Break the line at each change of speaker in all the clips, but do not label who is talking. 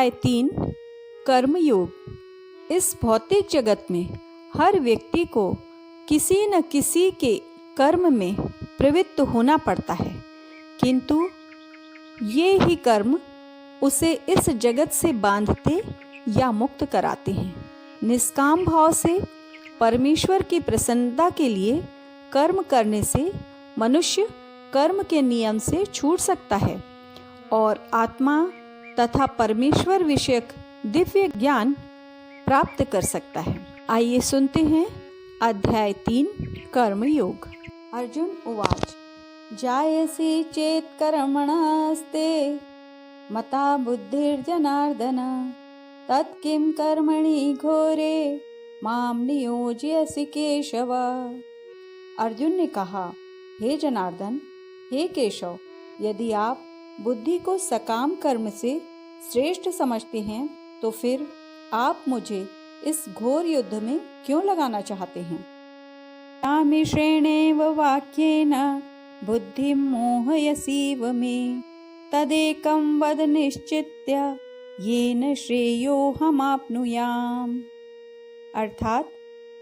अध्याय 3 कर्मयोग। इस भौतिक जगत में हर व्यक्ति को किसी न किसी के कर्म में प्रवृत्त होना पड़ता है, किंतु ये ही कर्म उसे इस जगत से बांधते या मुक्त कराते हैं। निष्काम भाव से परमेश्वर की प्रसन्नता के लिए कर्म करने से मनुष्य कर्म के नियम से छूट सकता है और आत्मा तथा परमेश्वर विषयक दिव्य ज्ञान प्राप्त कर सकता है। आइए सुनते हैं अध्याय 3 कर्मयोग। अर्जुन उवाच जायसी चेत कर्मणस्ते मता बुद्धिर्जनार्दन तत्किं कर्मणि घोरे माम नियोजयसि केशव। अर्जुन ने कहा, हे जनार्दन, हे केशव, यदि आप बुद्धि को सकाम कर्म से श्रेष्ठ समझते हैं तो फिर आप मुझे इस घोर युद्ध में क्यों लगाना चाहते हैं? मिश्रेणेव वाक्येन बुद्धि मोहयसीव मे तदेकं वद निश्चित्य येन श्रेयोहमाप्नुयाम। अर्थात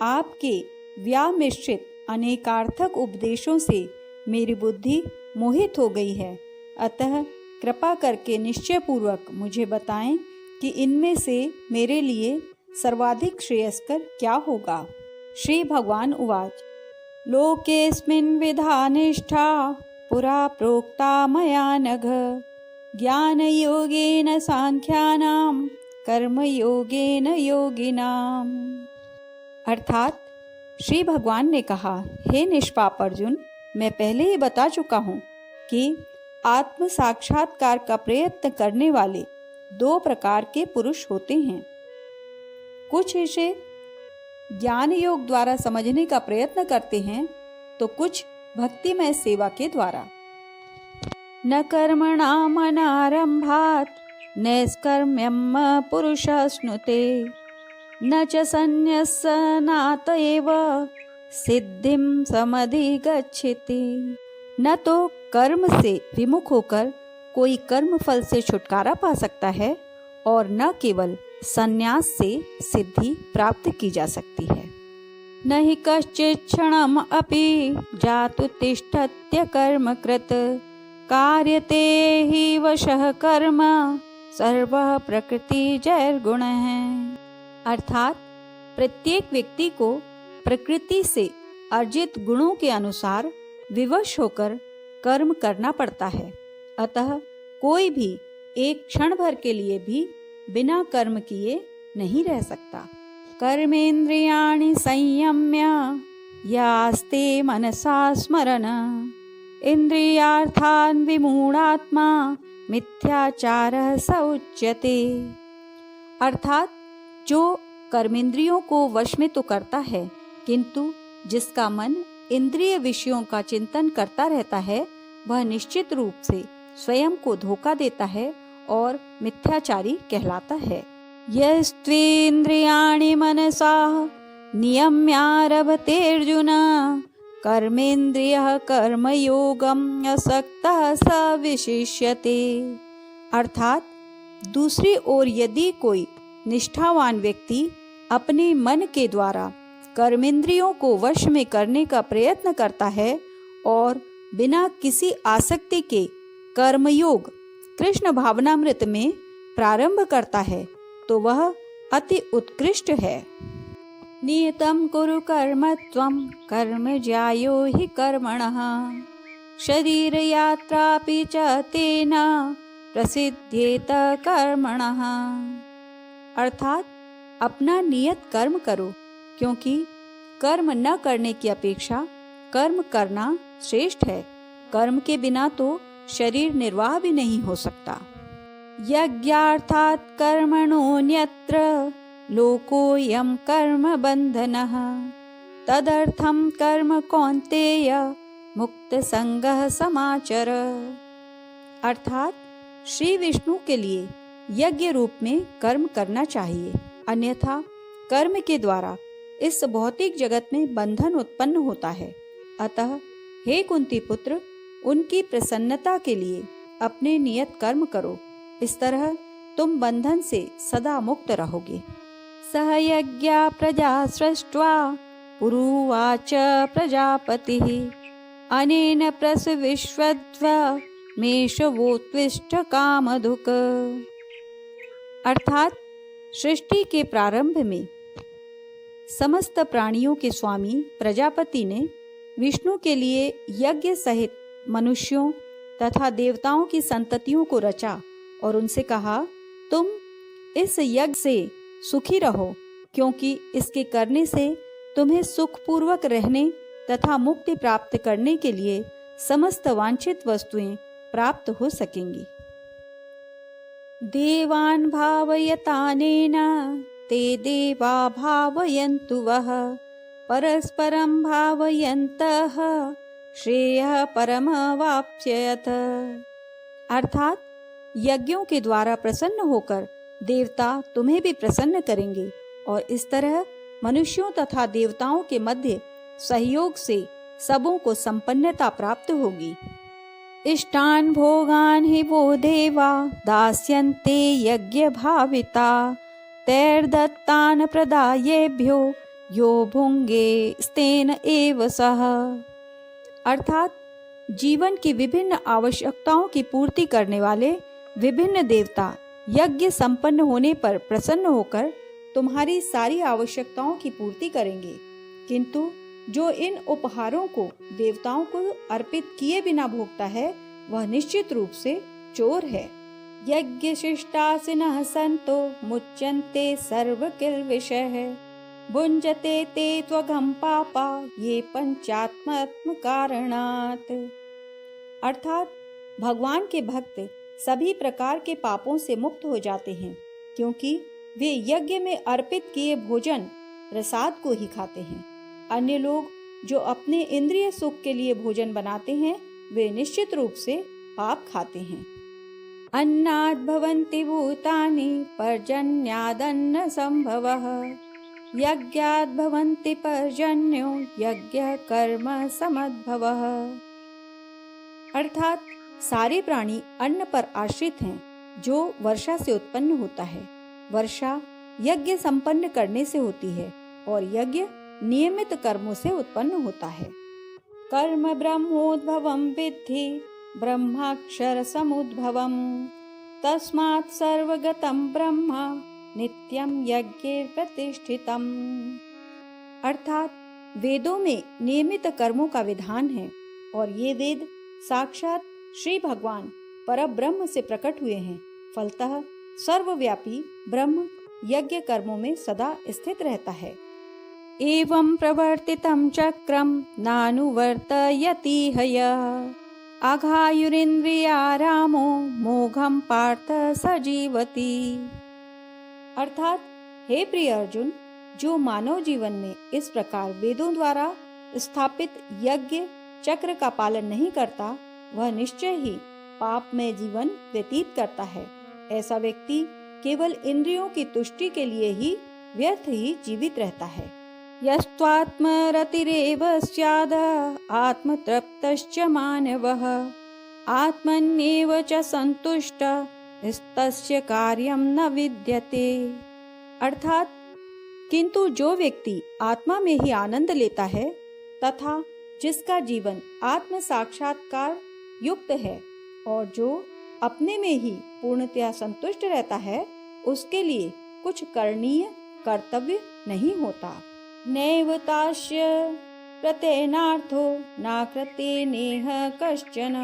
आपके व्यामिश्रित अनेकार्थक उपदेशों से मेरी बुद्धि मोहित हो गई है, अतः कृपा करके निश्चय पूर्वक मुझे बताएं कि इनमें से मेरे लिए सर्वाधिक श्रेयस्कर क्या होगा। श्री भगवान उवाच लोकेस्मिन् विधानिष्ठा पुरा प्रोक्ता मया नघ ज्ञान योगेन सांख्यानां कर्म योगेन योगिनाम। अर्थात श्री भगवान ने कहा, हे निष्पाप अर्जुन, मैं पहले ही बता चुका हूँ कि आत्म साक्षात्कार का प्रयत्न करने वाले 2 प्रकार के पुरुष होते हैं। कुछ इसे ज्ञान योग द्वारा समझने का प्रयत्न करते हैं तो कुछ भक्तिमय सेवा के द्वारा। न कर्मणाम् अनारंभात् नैष्कर्म्यम् पुरुषाश्नुते न च संन्यसनात् एव सिद्धिं समधिगच्छति। न तो कर्म से विमुख होकर कोई कर्म फल से छुटकारा पा सकता है और न केवल संन्यास से सिद्धि प्राप्त की जा सकती है। न हि कश्चित् क्षणम् अपि जातु तिष्ठत्य कर्म कृत कार्यते हि वशः कर्म सर्वः प्रकृति जैर्गुण है। अर्थात प्रत्येक व्यक्ति को प्रकृति से अर्जित गुणों के अनुसार विवश होकर कर्म करना पड़ता है, अतः कोई भी एक क्षण भर के लिए भी बिना कर्म किए नहीं रह सकता। कर्मेन्द्रियाणि संयम्य यास्ते मनसा स्मरन् इंद्रियार्थान् विमूढात्मा मिथ्याचारः स उच्यते। अर्थात जो कर्मेंद्रियों को वश में तो करता है, किंतु जिसका मन इंद्रिय विषयों का चिंतन करता रहता है, वह निश्चित रूप से स्वयं को धोखा देता है और मिथ्याचारी कहलाता है। यस्त्वेन्द्रियाणि मनसा नियम्यारभते अर्जुन कर्मेन्द्रियः कर्मयोगम् असक्तः स विशिष्यते। अर्थात दूसरी ओर यदि कोई निष्ठावान व्यक्ति अपने मन के द्वारा कर्मेंद्रियों को वश में करने का प्रयत्न करता है और बिना किसी आसक्ति के कर्मयोग कृष्ण भावनामृत में प्रारंभ करता है तो वह अति उत्कृष्ट है। नियतं कुरु कर्म त्वं कर्म ज्यायो हि कर्मणः शरीर यात्रापि च तेन प्रसिद्ध्येत कर्मणः। अर्थात अपना नियत कर्म करो, क्योंकि कर्म न करने की अपेक्षा कर्म करना श्रेष्ठ है। कर्म के बिना तो शरीर निर्वाह भी नहीं हो सकता। यज्ञार्थात् कर्मणोऽन्यत्र लोकोऽयं कर्म बन्धनः तदर्थं कर्म कौन्तेय मुक्त संगः समाचर। अर्थात श्री विष्णु के लिए यज्ञ रूप में कर्म करना चाहिए, अन्यथा कर्म के द्वारा इस भौतिक जगत में बंधन उत्पन्न होता है। अतः हे कुंती पुत्र, उनकी प्रसन्नता के लिए अपने नियत कर्म करो। इस तरह तुम बंधन से सदा मुक्त रहोगे। सह यज्ञा प्रजा सृष्ट्वा पुरुवाच प्रजापतिः अनेन प्रसविष्वध्व मेषवोत्विष्ट कामधुक्। अर्थात सृष्टि के प्रारंभ में समस्त प्राणियों के स्वामी प्रजापति ने विष्णु के लिए यज्ञ सहित मनुष्यों तथा देवताओं की संततियों को रचा और उनसे कहा, तुम इस यज्ञ से सुखी रहो, क्योंकि इसके करने से तुम्हें सुखपूर्वक रहने तथा मुक्ति प्राप्त करने के लिए समस्त वांछित वस्तुएं प्राप्त हो सकेंगी। देवान् भावयतानेन ते देवा भावयन्तु वः परस्परं भावयन्तः श्रेयः परमवाप्स्यथ। अर्थात यज्ञों के द्वारा प्रसन्न होकर देवता तुम्हें भी प्रसन्न करेंगे और इस तरह मनुष्यों तथा देवताओं के मध्य सहयोग से सबों को संपन्नता प्राप्त होगी। इष्टान् भोगान् हि वो देवा दास्यन्ते यज्ञ भाविता तैर्दत्तान् प्रदायेभ्यो यो भुंगे स्तेन एव सह। अर्थात जीवन की विभिन्न आवश्यकताओं की पूर्ति करने वाले विभिन्न देवता यज्ञ संपन्न होने पर प्रसन्न होकर तुम्हारी सारी आवश्यकताओं की पूर्ति करेंगे, किंतु जो इन उपहारों को देवताओं को अर्पित किए बिना भोगता है वह निश्चित रूप से चोर है। यज्ञ शिष्टासिनः संतो मुच्यन्ते सर्व किल विषय भुंजते ते त्वघं पापा ये पंचात्म कारणात्। अर्थात भगवान के भक्त सभी प्रकार के पापों से मुक्त हो जाते हैं, क्योंकि वे यज्ञ में अर्पित किए भोजन प्रसाद को ही खाते हैं। अन्य लोग जो अपने इंद्रिय सुख के लिए भोजन बनाते हैं वे निश्चित रूप से पाप खाते हैं। अन्नाद् भवन्ति भूतानि पर्जन्यादन्न संभवः यज्ञाद् भवन्ति पर्जन्यो यज्ञ कर्म समद्भवः। अर्थात सारे प्राणी अन्न पर आश्रित हैं जो वर्षा से उत्पन्न होता है। वर्षा यज्ञ संपन्न करने से होती है और यज्ञ नियमित कर्मों से उत्पन्न होता है। कर्म ब्रह्मोद्भवं विद्धि ब्रह्माक्षर समुद्भवं तस्मात् सर्वगतं ब्रह्म नित्यं यज्ञे प्रतिष्ठितम्। अर्थात वेदों में नियमित कर्मों का विधान है और ये वेद साक्षात श्री भगवान परब्रह्म से प्रकट हुए हैं। फलतः सर्वव्यापी ब्रह्म यज्ञ कर्मों में सदा स्थित रहता है। एवं प्रवर्तितं चक्रं नानुवर्तयति हयः आघायुरिन्द्रियारामो मोघं पार्थ सजीवति। अर्थात हे प्रिय अर्जुन, जो मानव जीवन में इस प्रकार वेदों द्वारा स्थापित यज्ञ चक्र का पालन नहीं करता वह निश्चय ही पाप में जीवन व्यतीत करता है। ऐसा व्यक्ति केवल इंद्रियों की तुष्टि के लिए ही व्यर्थ ही जीवित रहता है। यस्त्वात्मरतिरेव स्याद् आत्मतृप्तश्च मानवः आत्मन्येव च सन्तुष्टः तस्य कार्यं न विद्यते। अर्थात किंतु जो व्यक्ति आत्मा में ही आनंद लेता है तथा जिसका जीवन आत्म साक्षात्कार युक्त है और जो अपने में ही पूर्णतया संतुष्ट रहता है उसके लिए कुछ करणीय कर्तव्य नहीं होता। नैव तास्य प्रत्यनार्थो नाकृते नेह कश्चन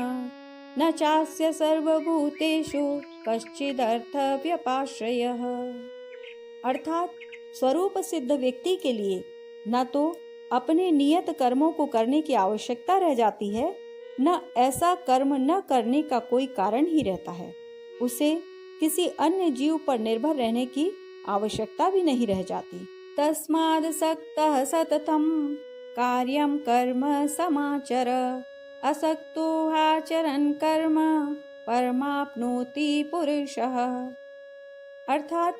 न चास्य सर्वभूतेषु कश्चिदर्थ व्यपाश्रयः। अर्थात स्वरूप सिद्ध व्यक्ति के लिए न तो अपने नियत कर्मों को करने की आवश्यकता रह जाती है, न ऐसा कर्म न करने का कोई कारण ही रहता है। उसे किसी अन्य जीव पर निर्भर रहने की आवश्यकता भी नहीं रह जाती। तस्माद् सक्तः सततं कार्यं कर्म समाचर असक्तो आचरन् कर्म परमाप्नोति पुरुषः। अर्थात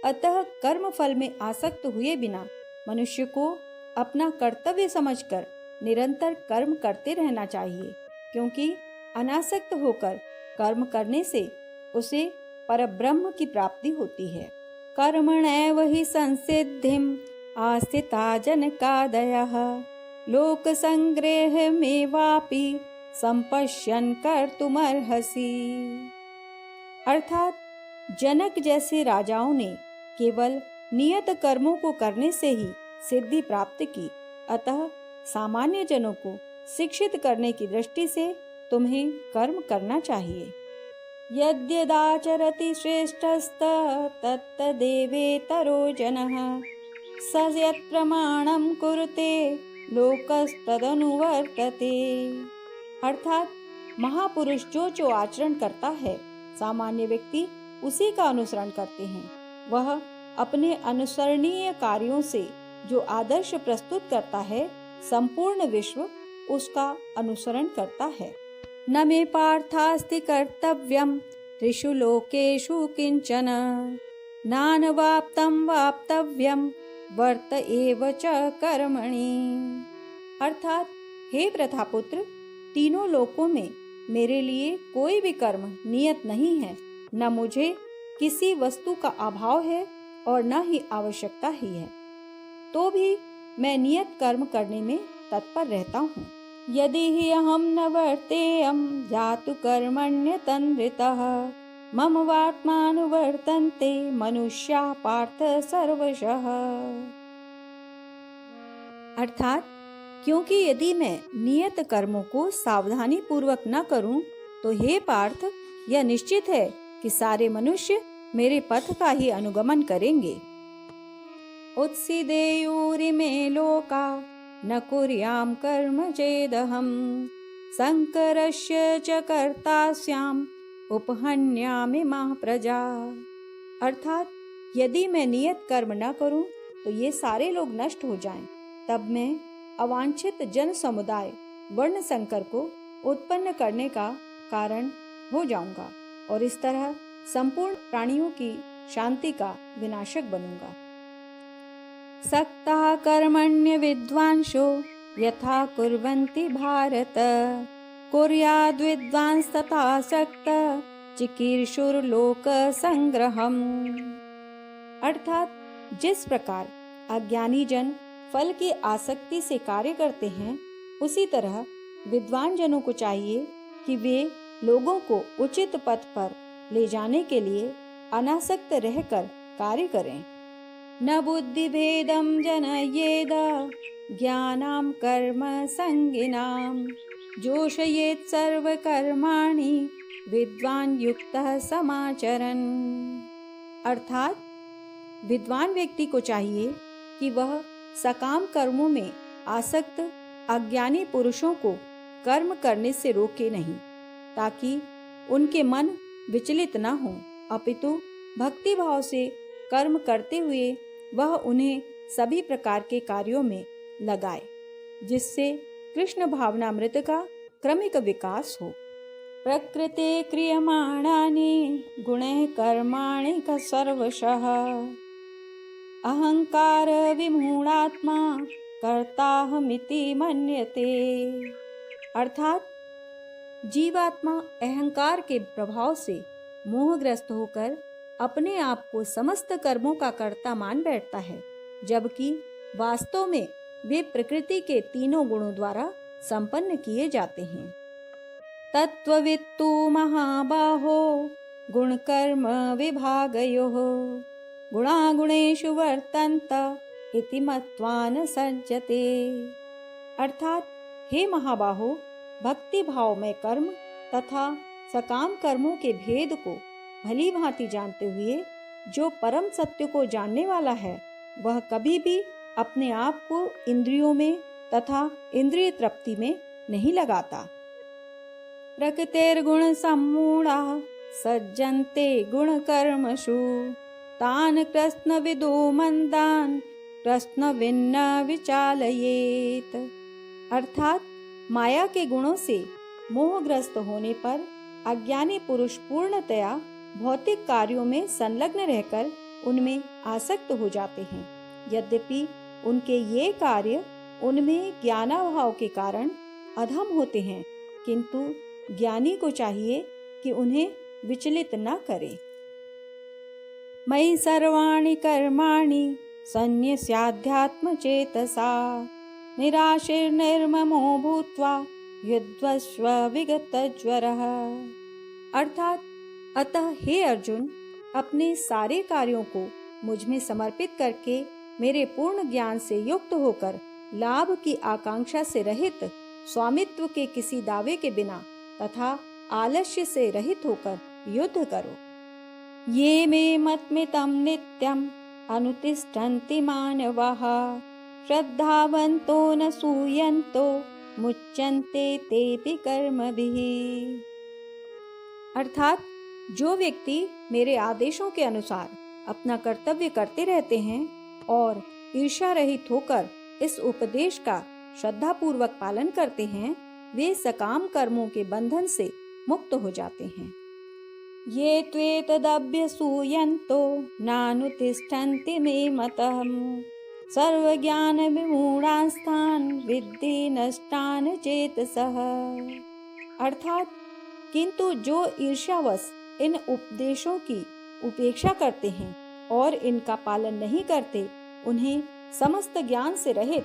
अतः कर्म फल में आसक्त हुए बिना मनुष्य को अपना कर्तव्य समझकर निरंतर कर्म करते रहना चाहिए, क्योंकि अनासक्त होकर कर्म करने से उसे परब्रह्म की प्राप्ति होती है। कर्मणैव हि संसिद्धिम् आस्थिता जनकादयः लोक संग्रहमेवापि संपश्यन् कर्तुमर्हसि। अर्थात जनक जैसे राजाओं ने केवल नियत कर्मों को करने से ही सिद्धि प्राप्त की, अतः सामान्य जनों को शिक्षित करने की दृष्टि से तुम्हें कर्म करना चाहिए। यद्यदाचरति श्रेष्ठस्तत्तदेवेतरो जनः स यत्प्रमाणं कुरुते लोकस्तदनुवर्तते। अर्थात महापुरुष जो आचरण करता है, सामान्य व्यक्ति उसी का अनुसरण करते हैं। वह अपने अनुसरणीय कार्यों से जो आदर्श प्रस्तुत करता है, संपूर्ण विश्व उसका अनुसरण करता है। न मे पार्थास्ति कर्तव्यं त्रिषु लोकेषु किंचन नानवाप्तं वाप्तव्यं वर्त एव च कर्मणि। अर्थात हे प्रथापुत्र, तीनों लोकों में मेरे लिए कोई भी कर्म नियत नहीं है। न मुझे किसी वस्तु का अभाव है और न ही आवश्यकता ही है, तो भी मैं नियत कर्म करने में तत्पर रहता हूँ। यदि हि अहं न वर्तेयं जातु कर्मण्यतन्द्रितः मम वात्मानुवर्तन्ते मनुष्याः पार्थ सर्वशः। अर्थात क्योंकि यदि मैं नियत कर्मों को सावधानी पूर्वक न करूं, तो हे पार्थ, यह निश्चित है कि सारे मनुष्य मेरे पथ का ही अनुगमन करेंगे। उत्सीदेयुरिमे लोका न कुर्याम कर्म चेदहम् संकरस्य च कर्ता स्याम उपहन्यामि माः प्रजा। अर्थात यदि मैं नियत कर्म न करूं तो ये सारे लोग नष्ट हो जाएं, तब मैं अवांछित जन समुदाय वर्ण संकर को उत्पन्न करने का कारण हो जाऊंगा और इस तरह संपूर्ण प्राणियों की शांति का विनाशक बनूंगा। सक्ता कर्मण्य विद्वांसो यथा कुर्वन्ति भारत कुर्याद् विद्वांस तथा सक्त चिकीर्षुर्लोक संग्रहम्। अर्थात जिस प्रकार अज्ञानी जन फल की आसक्ति से कार्य करते हैं, उसी तरह विद्वान जनों को चाहिए कि वे लोगों को उचित पथ पर ले जाने के लिए अनासक्त रहकर कार्य करें। न बुद्धि भेदम जनयेद ज्ञानाम कर्म संगिनाम जोषयेत् सर्व कर्माणि विद्वान युक्तः समाचरन्। अर्थात विद्वान व्यक्ति को चाहिए कि वह सकाम कर्मों में आसक्त अज्ञानी पुरुषों को कर्म करने से रोके नहीं, ताकि उनके मन विचलित न हो, अपितु भक्ति भाव से कर्म करते हुए वह उन्हें सभी प्रकार के कार्यों में लगाए, जिससे कृष्ण भावनामृत का क्रमिक विकास हो। प्रकृते क्रियमाणानि गुणैः कर्माणि सर्वशः अहंकार विमूढ़ात्मा कर्ताहमिति मन्यते। अर्थात जीवात्मा अहंकार के प्रभाव से मोहग्रस्त होकर अपने आप को समस्त कर्मों का कर्ता मान बैठता है, जबकि वास्तव में वे प्रकृति के तीनों गुणों द्वारा संपन्न किए जाते हैं। तत्त्ववित्तु महाबाहो गुण कर्म विभागयोः गुणागुणेषु वर्तन्त इति मत्वा न सज्जते। अर्थात हे महाबाहो, भक्ति भाव में कर्म तथा सकाम कर्मों के भेद को भली भांति जानते हुए जो परम सत्य को जानने वाला है, वह कभी भी अपने आप को इंद्रियों में तथा इंद्रिय तृप्ति में नहीं लगाता। प्रकृतिर्गुण सम्मूढ़ा सज्जन्ते गुण कर्मसु तान कृष्ण विदो मंदान कृष्ण विन्न विचालयेत। अर्थात माया के गुणों से मोहग्रस्त होने पर अज्ञानी पुरुष पूर्णतया भौतिक कार्यों में संलग्न रहकर उनमें आसक्त हो जाते हैं। यद्यपि उनके ये कार्य उनमें ज्ञानाभाव के कारण अधम होते हैं, किंतु ज्ञानी को चाहिए कि उन्हें विचलित न करे। मयि सर्वाणि कर्माणि सन्न्यस्याध्यात्मचेतसा निराशीर्निर्ममो भूत्वा युध्यस्व विगतज्वरः। अर्थात अतः हे अर्जुन, अपने सारे कार्यों को मुझ में समर्पित करके मेरे पूर्ण ज्ञान से युक्त होकर लाभ की आकांक्षा से रहित, स्वामित्व के किसी दावे के बिना तथा आलस्य से रहित होकर युद्ध करो। ये मे मतमितं नित्यम् अनुतिष्ठन्ति मानवाः श्रद्धावन्तो न सूयन्तो मुच्यन्ते तेऽपि कर्मभिः। अर्थात जो व्यक्ति मेरे आदेशों के अनुसार अपना कर्तव्य करते रहते हैं और ईर्ष्या रहित होकर इस उपदेश का श्रद्धापूर्वक पालन करते हैं, वे सकाम कर्मों के बंधन से मुक्त हो जाते हैं। ये त्वेतदभ्यसूयन्तो नानुतिष्ठन्ति मे मतः सर्वज्ञान विमूढांस्तान् विद्धि नष्टान् चेतसः। अर्थात किंतु जो ईर्ष्यावश इन उपदेशों की उपेक्षा करते हैं और इनका पालन नहीं करते, उन्हें समस्त ज्ञान से रहित,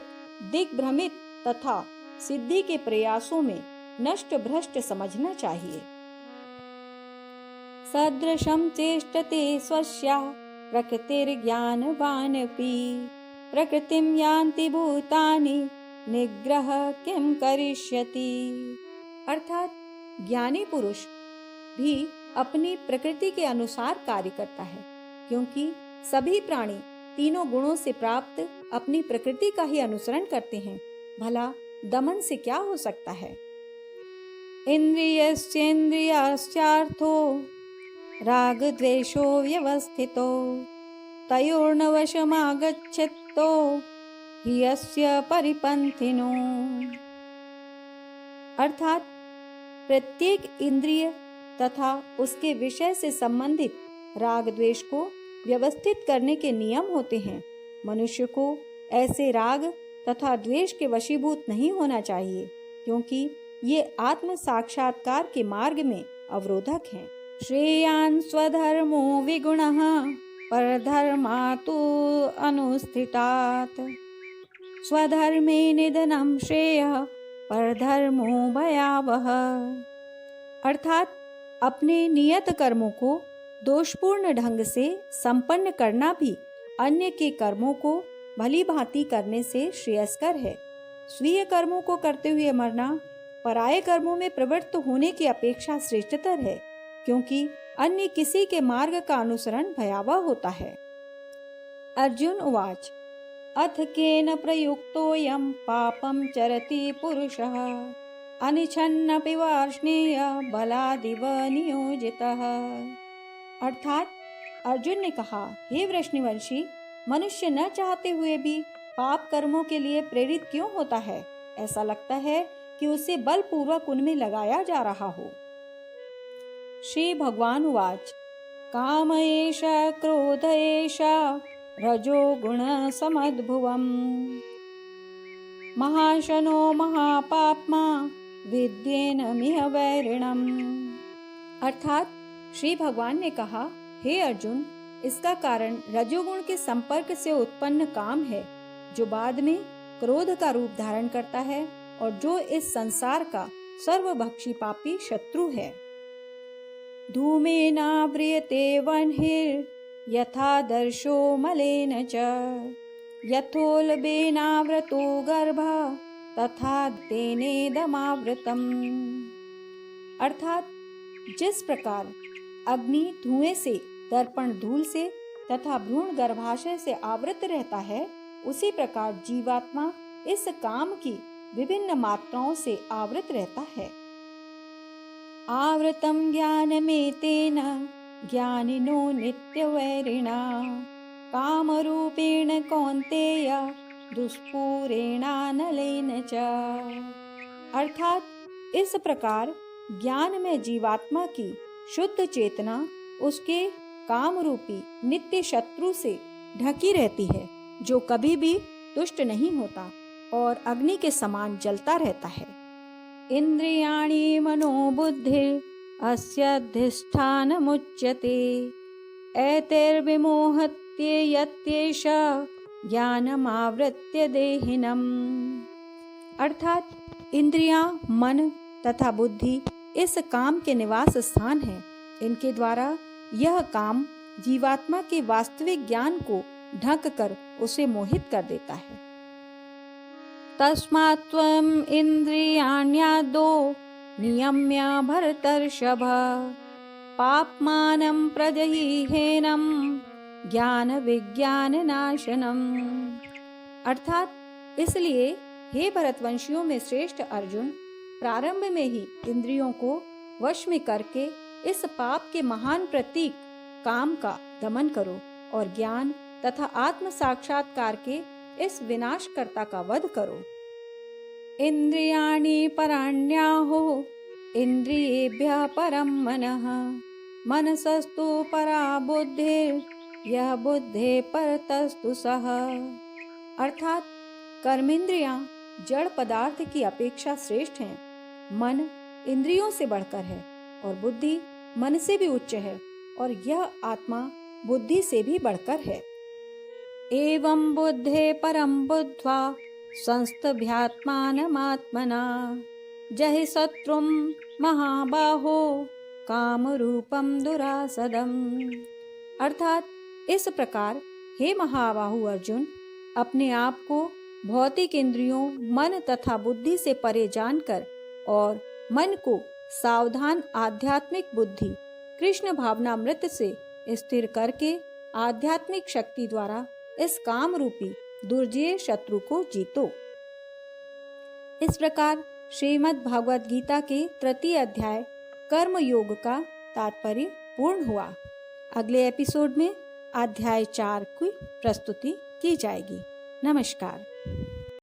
दिग्भ्रमित तथा सिद्धि के प्रयासों में नष्ट भ्रष्ट समझना चाहिए। सदृशं चेष्टते स्वस्या प्रकृतिर्ज्ञानवानपि प्रकृतिं यान्ति भूतानि निग्रह किं करिष्यति। अर्थात ज्ञानी पुरुष भी अपनी प्रकृति के अनुसार कार्य करता है, क्योंकि सभी प्राणी तीनों गुणों से प्राप्त अपनी प्रकृति का ही अनुसरण करते हैं। भला दमन से क्या हो सकता है। इंद्रियस्येन्द्रियार्थो राग द्वेषो व्यवस्थितो तयोर्नवशमागच्छतो हि यस्य परिपन्थिनो। अर्थात प्रत्येक इंद्रिय तथा उसके विषय से संबंधित राग द्वेष को व्यवस्थित करने के नियम होते हैं। मनुष्य को ऐसे राग तथा द्वेष के वशीभूत नहीं होना चाहिए, क्योंकि ये आत्म साक्षात्कार के मार्ग में अवरोधक हैं। श्रेयान् स्वधर्मो विगुणः परधर्मात् अनुस्थितात् स्वधर्मे निधनं श्रेयः परधर्मो भयावह। अर्थात अपने नियत कर्मों को दोषपूर्ण ढंग से संपन्न करना भी अन्य के कर्मों को भली भांति करने से श्रेयस्कर है। स्वीय कर्मों को करते हुए मरना पराये कर्मों में प्रवृत्त होने की अपेक्षा श्रेष्ठतर है, क्योंकि अन्य किसी के मार्ग का अनुसरण भयावह होता है। अर्जुन उवाच अथ केन प्रयुक्तोऽयं पापं चरति पुरुषः अनिच्छन्नपि वार्ष्णेय बलादिव नियोजितः। अर्थात अर्जुन ने कहा, हे वृष्णिवंशी, मनुष्य न चाहते हुए भी पाप कर्मों के लिए प्रेरित क्यों होता है। ऐसा लगता है कि उसे बलपूर्वक उनमें लगाया जा रहा हो। श्री भगवान उवाच काम एष क्रोध एष रजो गुण समद्भुवम् महाशनो महापाप्मा विद्येन मिह वैरिणम्। अर्थात श्री भगवान ने कहा, हे अर्जुन, इसका कारण रजोगुण के संपर्क से उत्पन्न काम है, जो बाद में क्रोध का रूप धारण करता है और जो इस संसार का सर्वभक्षी पापी शत्रु है। धूमेनाव्रियते वह्निर् यथा दर्शो मलेन च यथोल्बेनावृतो गर्भः तथा तेनेदमावृतम्। अर्थात जिस प्रकार अग्नि धुएं से, दर्पण धूल से तथा भ्रूण गर्भाशय से आवृत रहता है, उसी प्रकार जीवात्मा इस काम की विभिन्न मात्राओं से आवृत रहता है। आवृतं ज्ञानमेतेन ज्ञानिनो नित्यवैरिणा कामरूपेण कौन्तेय दुष्पूरेणानलेन च। अर्थात इस प्रकार ज्ञान में जीवात्मा की शुद्ध चेतना उसके काम रूपी नित्य शत्रु से ढकी रहती है, जो कभी भी तुष्ट नहीं होता और अग्नि के समान जलता रहता है। इंद्रियाणि मनोबुद्धिर् अस्याधिष्ठानमुच्यते एतैर्विमोहत्ये यत्येष ज्ञानमावृत्य देहिनम्। अर्थात इंद्रियां, मन तथा बुद्धि इस काम के निवास स्थान हैं। इनके द्वारा यह काम जीवात्मा के वास्तविक ज्ञान को ढक कर उसे मोहित कर देता है। तस्मात् त्वम् इंद्रियाण्यादो नियम्य भरतर्षभ, पाप्मानं प्रजह्येनं ज्ञान विज्ञान नाशनम्। अर्थात इसलिए हे भरतवंशियों में श्रेष्ठ अर्जुन, प्रारंभ में ही इंद्रियों को वश में करके इस पाप के महान प्रतीक काम का दमन करो और ज्ञान तथा आत्म साक्षात्कार के इस विनाशकर्ता का वध करो। इंद्रियाणि पराण्याहो इंद्रियेभ्यः परं मनः, मनसस्तु परा बुद्धिर् यः बुद्धेः परतस्तु सः। अर्थात कर्मेंद्रियां जड़ पदार्थ की अपेक्षा श्रेष्ठ हैं, मन इंद्रियों से बढ़कर है और बुद्धि मन से भी उच्च है और यह आत्मा बुद्धि से भी बढ़कर है। एवं बुद्धे परम बुद्ध्वा संस्तभ्यात्मानमात्मना, जहि शत्रुं महाबाहो काम रूपम दुरासदम। अर्थात इस प्रकार हे महाबाहु अर्जुन, अपने आप को भौतिक इंद्रियों, मन तथा बुद्धि से परे जानकर और मन को सावधान आध्यात्मिक बुद्धि कृष्ण भावनामृत से स्थिर करके आध्यात्मिक शक्ति द्वारा इस काम रूपी दुर्जय शत्रु को जीतो। इस प्रकार श्रीमद् भागवत गीता के तृतीय अध्याय कर्म योग का तात्पर्य पूर्ण हुआ। अगले एपिसोड में अध्याय 4 की प्रस्तुति की जाएगी। नमस्कार।